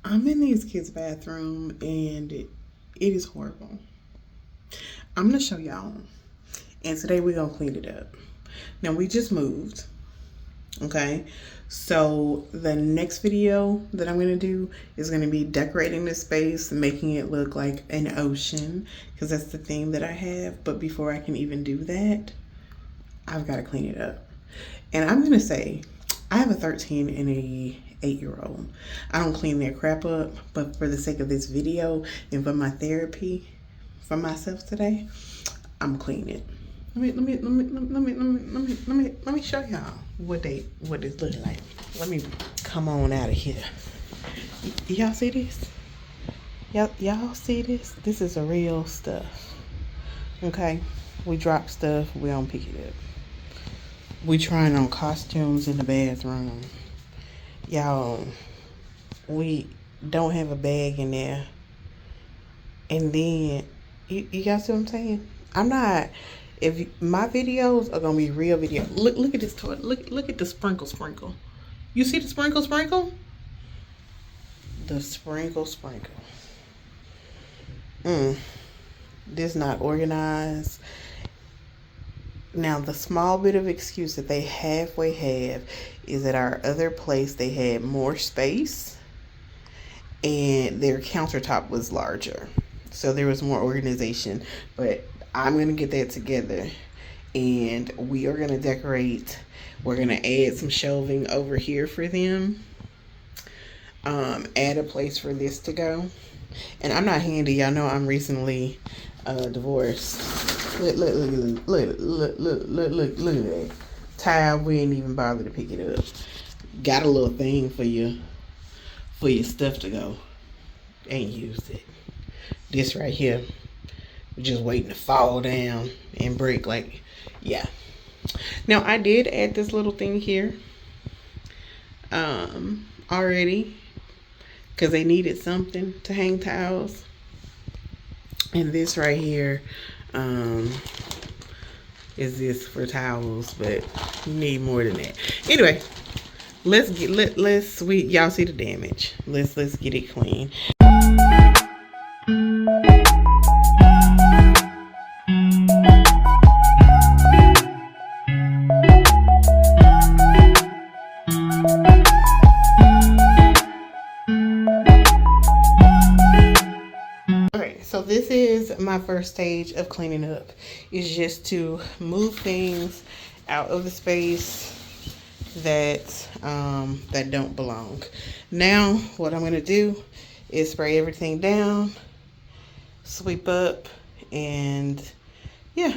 I'm in these kids' bathroom and it is horrible. I'm gonna show y'all. And today we're gonna clean it up. Now we just moved. Okay. So the next video that I'm gonna do is gonna be decorating this space, making it look like an ocean, because that's the theme that I have. But before I can even do that, I've got to clean it up. And I'm gonna say, I have a 13 and a 8-year-old. I don't clean their crap up, but for the sake of this video and for my therapy for myself today, I'm cleaning it. Let me show y'all what it's looking like. Let me come on out of here. Y'all see this? Y'all see this? This is a real stuff. Okay, we drop stuff, we don't pick it up. We trying on costumes in the bathroom. Y'all, we don't have a bag in there. And then, you guys see what I'm saying? I'm not, my videos are going to be real video. Look at this toilet. Look at the sprinkle. You see the sprinkle? The sprinkle. This not organized. Now, the small bit of excuse that they halfway have is that our other place, they had more space and their countertop was larger. So there was more organization. But I'm going to get that together and we are going to decorate. We're going to add some shelving over here for them. Add a place for this to go. And I'm not handy. Y'all know I'm recently divorced. Look at that. Tile, we ain't even bother to pick it up. Got a little thing for your stuff to go. Ain't used it. This right here, we're just waiting to fall down and break. Like, yeah. Now I did add this little thing here already because they needed something to hang towels. And this right here is this for towels, but you need more than that. Anyway, y'all see the damage. Let's get it clean. So this is my first stage of cleaning up, is just to move things out of the space that that don't belong. Now what I'm going to do is spray everything down, sweep up, and yeah,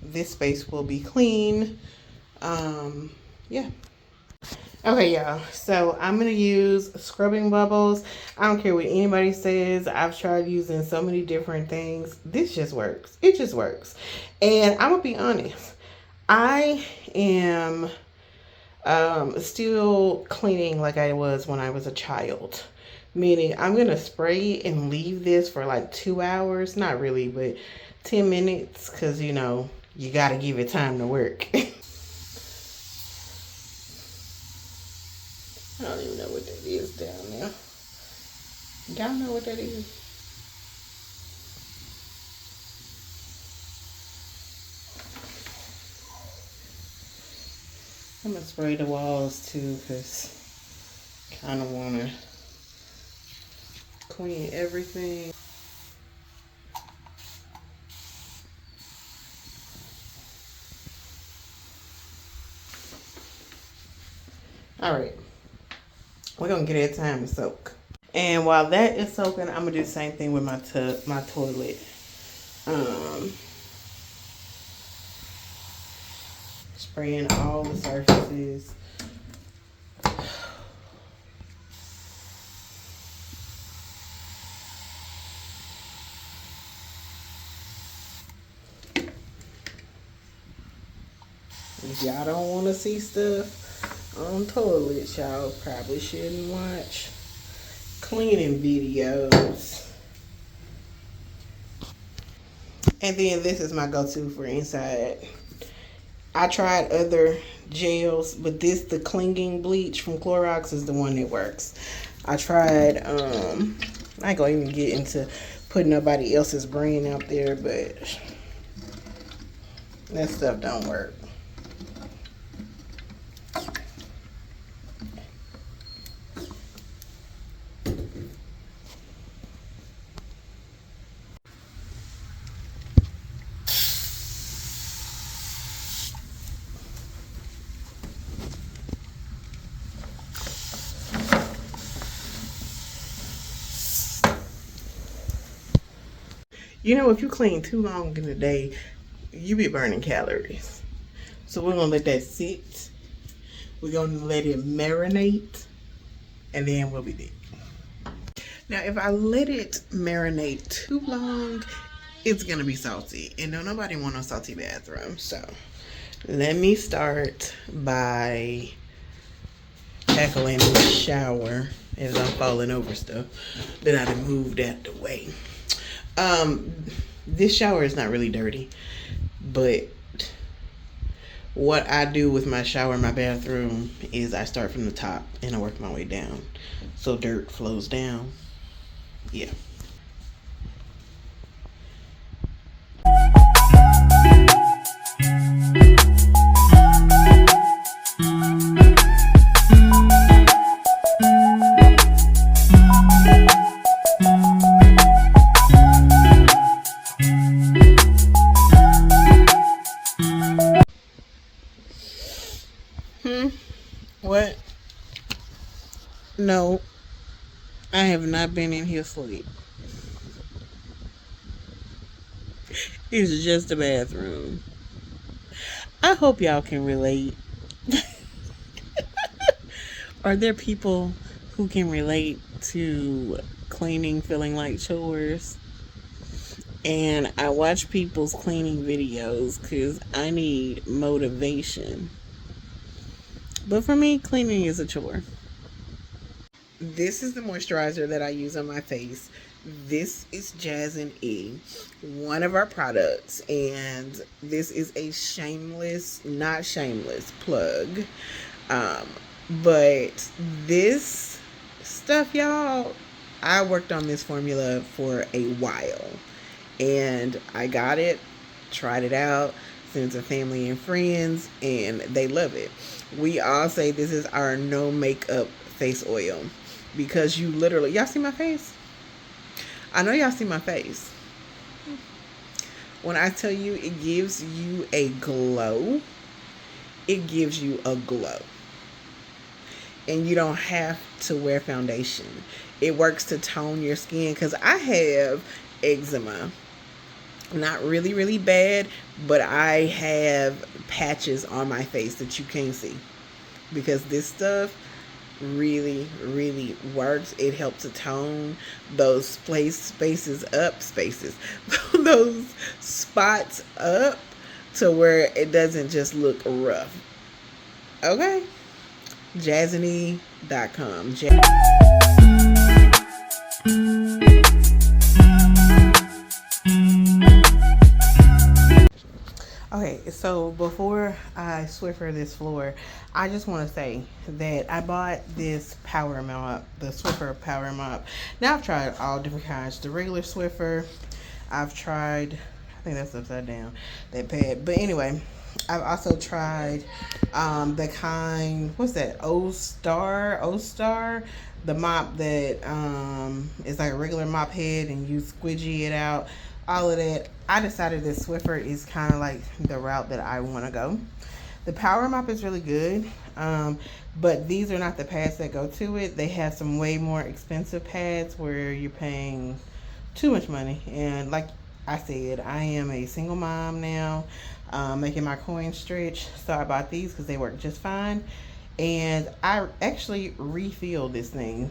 this space will be clean. Yeah. Okay, y'all, so I'm going to use scrubbing bubbles. I don't care what anybody says. I've tried using so many different things. This just works. It just works. And I'm going to be honest. I am still cleaning like I was when I was a child. Meaning I'm going to spray and leave this for like 2 hours. Not really, but 10 minutes. Because, you know, you got to give it time to work. I don't even know what that is down there. Y'all know what that is? I'm going to spray the walls too because I kind of want to clean everything. All right. We're going to get that time to soak. And while that is soaking, I'm going to do the same thing with my toilet. Spraying all the surfaces. If y'all don't want to see stuff on toilets, y'all probably shouldn't watch cleaning videos. And then this is my go-to for inside. I tried other gels, but the clinging bleach from Clorox is the one that works. I tried, I ain't gonna even get into putting nobody else's brand out there, but that stuff don't work. You know, if you clean too long in a day, you be burning calories. So we're gonna let that sit. We're gonna let it marinate, and then we'll be there. Now, if I let it marinate too long, it's gonna be salty, and no, nobody want a salty bathroom. So let me start by tackling the shower as I'm falling over stuff that I done moved out the way. This shower is not really dirty, but what I do with my shower in my bathroom is I start from the top and I work my way down, so dirt flows down. Yeah. What? No, I have not been in here asleep. It's just a bathroom. I hope y'all can relate. Are there people who can relate to cleaning feeling like chores? And I watch people's cleaning videos because I need motivation. But for me, cleaning is a chore. This is the moisturizer that I use on my face. This is Jazz and E, one of our products, and this is a not shameless plug. Um, but this stuff, y'all, I worked on this formula for a while, and I got it, tried it out, sent it to family and friends, and they love it. We all say this is our no makeup face oil because you literally, y'all see my face? I know y'all see my face. When I tell you it gives you a glow, it gives you a glow. And you don't have to wear foundation. It works to tone your skin because I have eczema. Not really, really bad, but I have patches on my face that you can't see because this stuff really, really works. It helps to tone those spaces up, those spots up to where it doesn't just look rough. Okay? Jazzany.com. Okay, so before I Swiffer this floor, I just want to say that I bought this power mop, the Swiffer power mop. Now I've tried all different kinds. The regular Swiffer, I've tried, I think that's upside down, that pad. But anyway, I've also tried the kind, what's that, O-Star, the mop that is like a regular mop head and you squidgy it out. All of that. I decided that Swiffer is kind of like the route that I want to go. The power mop is really good, but these are not the pads that go to it. They have some way more expensive pads where you're paying too much money. And like I said, I am a single mom now, making my coins stretch, so I bought these because they work just fine. And I actually refilled this thing.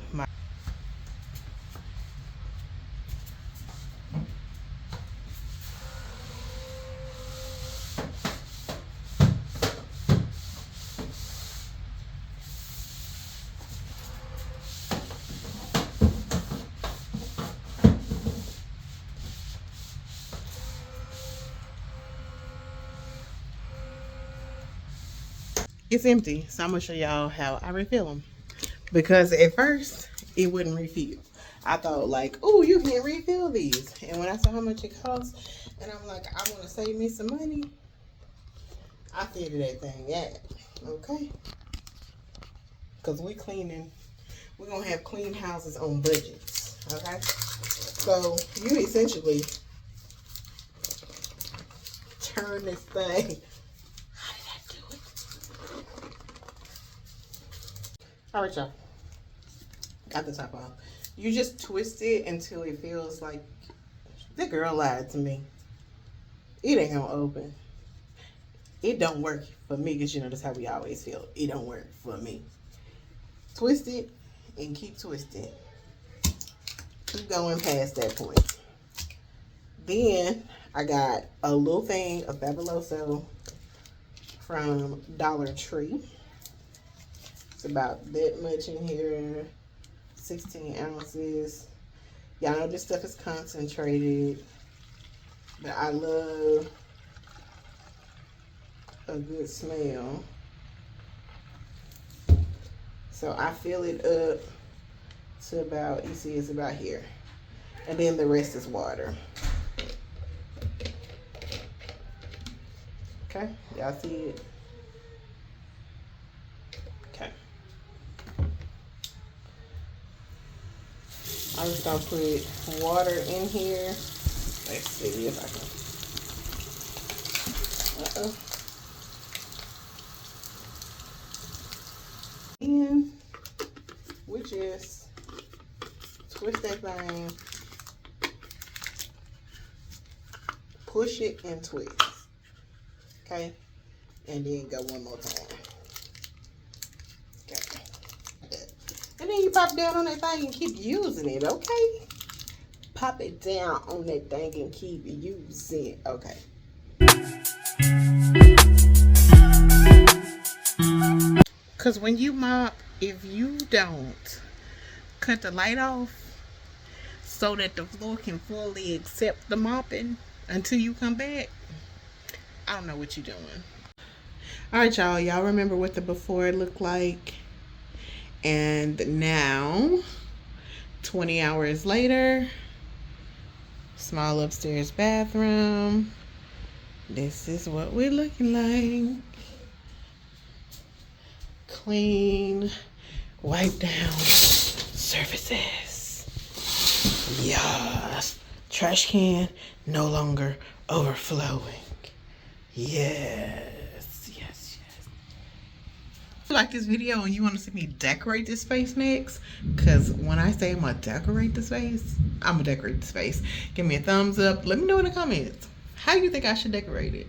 It's empty, so I'm gonna show y'all how I refill them. Because at first it wouldn't refill. I thought like, oh, you can refill these. And when I saw how much it costs, and I'm like, I want to save me some money, I figured that thing out. Okay? Because we're going to have clean houses on budgets. Okay? So you essentially turn this thing. How did I do it? All right, y'all. Got the top off. You just twist it until it feels like the girl lied to me. It ain't gonna open. It don't work for me because you know that's how we always feel. It don't work for me. Twist it and keep twisting. Keep going past that point. Then I got a little thing of Fabuloso from Dollar Tree. It's about that much in here. 16 ounces. Y'all know this stuff is concentrated, but I love a good smell. So I fill it up to about, you see it's about here. And then the rest is water. Okay, y'all see it? Okay. I'm just gonna put water in here. Let's see if I can. And we just twist that thing, push it and twist. Okay, and then go one more time. Okay. And then you pop it down on that thing and keep using it, okay? Pop it down on that thing and keep using it, okay? Because when you mop, if you don't cut the light off so that the floor can fully accept the mopping until you come back, I don't know what you're doing. All right, y'all. Y'all remember what the before looked like? And now, 20 hours later, small upstairs bathroom. This is what we're looking like. Clean, wipe down surfaces. Yes. Trash can no longer overflowing. Yes. If you like this video and you want to see me decorate this space next, because when I say I'm going to decorate the space, I'm going to decorate the space. Give me a thumbs up. Let me know in the comments. How do you think I should decorate it?